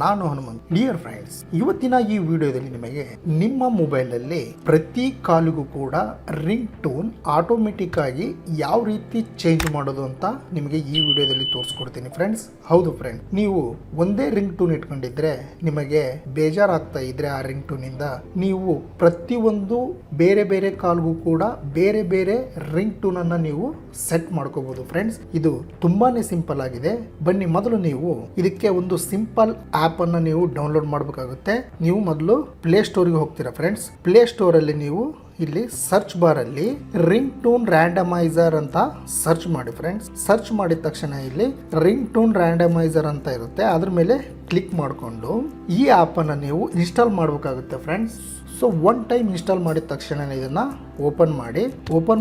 ನಾನು Hanumanth. Dear friends, ಇವತ್ತಿನ ಈ ವಿಡಿಯೋದಲ್ಲಿ ನಿಮಗೆ ನಿಮ್ಮ ಮೊಬೈಲ್ ಅಲ್ಲಿ ಪ್ರತಿ ಕಾಲಿಗೂ ಕೂಡ ರಿಂಗ್ ಟೋನ್ ಆಟೋಮೆಟಿಕ್ ಆಗಿ ಯಾವ ರೀತಿ ಚೇಂಜ್ ಮಾಡೋದು ಅಂತ ನಿಮಗೆ ಈ ವಿಡಿಯೋದಲ್ಲಿ ತೋರಿಸ್ಕೊಡ್ತೀನಿ ಫ್ರೆಂಡ್ಸ್. ಹೌದು ಫ್ರೆಂಡ್, ನೀವು ಒಂದೇ ರಿಂಗ್ ಟೋನ್ ಇಟ್ಕೊಂಡಿದ್ರೆ ನಿಮಗೆ ಬೇಜಾರಾಗ್ತಾ ಇದ್ರೆ ಆ ರಿಂಗ್ ಟೋನ್ ಇಂದ ನೀವು ಪ್ರತಿಯೊಂದು ಬೇರೆ ಬೇರೆ ಕಾಲ್ಗೂ ಕೂಡ ಬೇರೆ ಬೇರೆ ರಿಂಗ್ ಟೋನ್ ಅನ್ನ ನೀವು ಸೆಟ್ ಮಾಡ್ಕೋಬಹುದು ಫ್ರೆಂಡ್ಸ್. ಇದು ತುಂಬಾನೇ ಸಿಂಪಲ್ ಆಗಿದೆ. ಬನ್ನಿ, ಮೊದಲು ನೀವು ಇದಕ್ಕೆ ಒಂದು ಸಿಂಪಲ್ ಆಪ್ ಅನ್ನ ನೀವು ಡೌನ್ಲೋಡ್ ಮಾಡಬೇಕಾಗುತ್ತೆ. ನೀವು ಮೊದಲು ಪ್ಲೇ ಸ್ಟೋರ್ಗೆ ಹೋಗ್ತೀರಾ ಫ್ರೆಂಡ್ಸ್. ಪ್ಲೇ ಸ್ಟೋರ್ ಅಲ್ಲಿ ನೀವು ಇಲ್ಲಿ ಸರ್ಚ್ ಬಾರ್ ಅಲ್ಲಿ ರಿಂಗ್ ಟೋನ್ ರ್ಯಾಂಡಮೈಸರ್ ಅಂತ ಸರ್ಚ್ ಮಾಡಿ ಫ್ರೆಂಡ್ಸ್. ಸರ್ಚ್ ಮಾಡಿದ ತಕ್ಷಣ ಇಲ್ಲಿ ರಿಂಗ್ ಟೋನ್ ರ್ಯಾಂಡಮೈಸರ್ ಅಂತ ಇರುತ್ತೆ. ಅದ್ರ ಮೇಲೆ ಕ್ಲಿಕ್ ಮಾಡಿಕೊಂಡು ಈ ಆಪ್ ಅನ್ನ ನೀವು ಇನ್ಸ್ಟಾಲ್ ಮಾಡಬೇಕಾಗುತ್ತೆ friends. So one time install ಮಾಡಿದ ತಕ್ಷಣ ಇದನ್ನ ಓಪನ್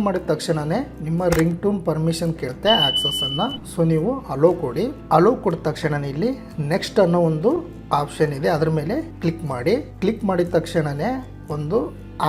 ಮಾಡಿದ ತಕ್ಷಣನೇ ನಿಮ್ಮ ರಿಂಗ್ ಟೋನ್ ಪರ್ಮಿಷನ್ ಕೇಳುತ್ತೆ, ಆಕ್ಸೆಸ್ ಅನ್ನ. ಸೊ ನೀವು ಅಲೋ ಕೊಡಿ. ಅಲೋ ಕೊಡಿದ ತಕ್ಷಣ ಇಲ್ಲಿ ನೆಕ್ಸ್ಟ್ ಅನ್ನೋ ಒಂದು ಆಪ್ಷನ್ ಇದೆ, ಅದ್ರ ಮೇಲೆ ಕ್ಲಿಕ್ ಮಾಡಿ. ಕ್ಲಿಕ್ ಮಾಡಿದ ತಕ್ಷಣನೇ ಒಂದು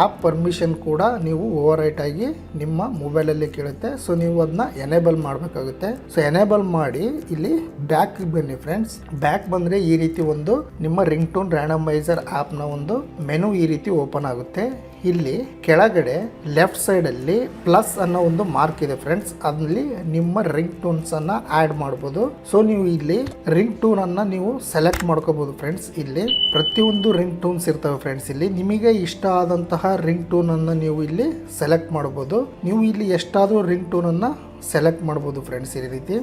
ಆಪ್ ಪರ್ಮಿಷನ್ ಕೂಡ ನೀವು ಓವರ್ ರೈಟ್ ಆಗಿ ನಿಮ್ಮ ಮೊಬೈಲಲ್ಲಿ ಕೇಳುತ್ತೆ. ಸೊ ನೀವು ಅದನ್ನ ಎನೇಬಲ್ ಮಾಡಬೇಕಾಗುತ್ತೆ. ಸೊ ಎನೇಬಲ್ ಮಾಡಿ ಇಲ್ಲಿ ಬ್ಯಾಕ್ ಬನ್ನಿ ಫ್ರೆಂಡ್ಸ್. ಬ್ಯಾಕ್ ಬಂದ್ರೆ ಈ ರೀತಿ ಒಂದು ನಿಮ್ಮ ರಿಂಗ್ ಟೋನ್ ರ್ಯಾಂಡಮೈಸರ್ ಆಪ್ ನ ಒಂದು ಮೆನು ಈ ರೀತಿ ಓಪನ್ ಆಗುತ್ತೆ. ಇಲ್ಲಿ ಕೆಳಗಡೆ ಲೆಫ್ಟ್ ಸೈಡ್ ಅಲ್ಲಿ ಪ್ಲಸ್ ಅನ್ನೋ ಒಂದು ಮಾರ್ಕ್ ಇದೆ ಫ್ರೆಂಡ್ಸ್. ಅದಲ್ಲಿ ನಿಮ್ಮ ರಿಂಗ್ ಟೋನ್ಸ್ ಅನ್ನ ಆಡ್ ಮಾಡಬಹುದು. ಸೊ ನೀವು ಇಲ್ಲಿ ರಿಂಗ್ ಟೋನ್ ಅನ್ನ ನೀವು ಸೆಲೆಕ್ಟ್ ಮಾಡ್ಕೋಬಹುದು ಫ್ರೆಂಡ್ಸ್. ಇಲ್ಲಿ ಪ್ರತಿಯೊಂದು ರಿಂಗ್ ಟೋನ್ಸ್ ಇರ್ತವೆ ಫ್ರೆಂಡ್ಸ್. ಇಲ್ಲಿ ನಿಮಗೆ ಇಷ್ಟ ಆದಂತಹ ರಿಂಗ್ ಟೋನ್ ಅನ್ನ ನೀವು ಇಲ್ಲಿ ಸೆಲೆಕ್ಟ್ ಮಾಡಬಹುದು. ನೀವು ಇಲ್ಲಿ ಎಷ್ಟಾದ್ರೂ ರಿಂಗ್ ಟೋನ್ ಅನ್ನ ಸೆಲೆಕ್ಟ್ ಮಾಡಬಹುದು ಫ್ರೆಂಡ್ಸ್. ಈ ರೀತಿ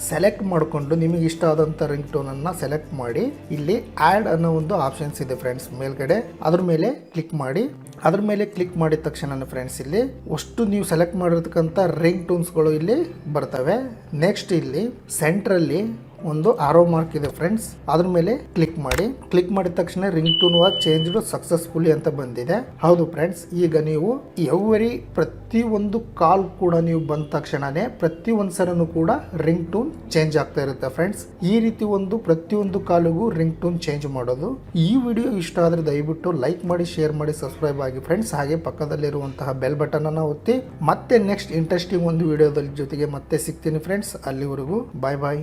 ಸೆಲೆಕ್ಟ್ ಮಾಡಿಕೊಂಡು ನಿಮಗೆ ಇಷ್ಟ ಆದಂಥ ರಿಂಗ್ ಟೋನ್ ಅನ್ನ ಸೆಲೆಕ್ಟ್ ಮಾಡಿ ಇಲ್ಲಿ ಆ್ಯಡ್ ಅನ್ನೋ ಒಂದು ಆಪ್ಷನ್ಸ್ ಇದೆ ಫ್ರೆಂಡ್ಸ್ ಮೇಲ್ಗಡೆ. ಅದ್ರ ಮೇಲೆ ಕ್ಲಿಕ್ ಮಾಡಿ. ಅದ್ರ ಮೇಲೆ ಕ್ಲಿಕ್ ಮಾಡಿದ ತಕ್ಷಣ ಫ್ರೆಂಡ್ಸ್ ಇಲ್ಲಿ ಅಷ್ಟು ನೀವು ಸೆಲೆಕ್ಟ್ ಮಾಡಿರ್ತಕ್ಕಂಥ ರಿಂಗ್ ಟೋನ್ಸ್ಗಳು ಇಲ್ಲಿ ಬರ್ತವೆ. ನೆಕ್ಸ್ಟ್ ಇಲ್ಲಿ ಸೆಂಟ್ರಲ್ಲಿ ಒಂದು ಆರೋ ಮಾರ್ಕ್ ಇದೆ ಫ್ರೆಂಡ್ಸ್. ಅದ್ರ ಮೇಲೆ ಕ್ಲಿಕ್ ಮಾಡಿ. ಕ್ಲಿಕ್ ಮಾಡಿದ ತಕ್ಷಣ ring tone was changed successfully ಅಂತ ಬಂದಿದೆ. ಹೌದು ಫ್ರೆಂಡ್ಸ್, ಈಗ ನೀವು ಪ್ರತಿಯೊಂದು ಕಾಲ್ ಕೂಡ ನೀವು ಬಂದ ತಕ್ಷಣನೇ ಪ್ರತಿಯೊಂದು ಸರನು ಕೂಡ ರಿಂಗ್ ಟೋನ್ ಚೇಂಜ್ ಆಗ್ತಾ ಇರುತ್ತೆ ಫ್ರೆಂಡ್ಸ್. ಈ ರೀತಿ ಒಂದು ಪ್ರತಿಯೊಂದು ಕಾಲಿಗೂ ರಿಂಗ್ ಟೋನ್ ಚೇಂಜ್ ಮಾಡೋದು. ಈ ವಿಡಿಯೋ ಇಷ್ಟ ಆದ್ರೆ ದಯವಿಟ್ಟು ಲೈಕ್ ಮಾಡಿ, ಶೇರ್ ಮಾಡಿ, ಸಬ್ಸ್ಕ್ರೈಬ್ ಆಗಿ ಫ್ರೆಂಡ್ಸ್. ಹಾಗೆ ಪಕ್ಕದಲ್ಲಿರುವಂತಹ ಬೆಲ್ ಬಟನ್ ಅನ್ನ ಒತ್ತಿ. ಮತ್ತೆ ನೆಕ್ಸ್ಟ್ ಇಂಟ್ರೆಸ್ಟಿಂಗ್ ಒಂದು ವಿಡಿಯೋದಲ್ಲಿ ಜೊತೆಗೆ ಮತ್ತೆ ಸಿಗ್ತೀನಿ ಫ್ರೆಂಡ್ಸ್. ಅಲ್ಲಿವರೆಗೂ ಬಾಯ್ ಬಾಯ್.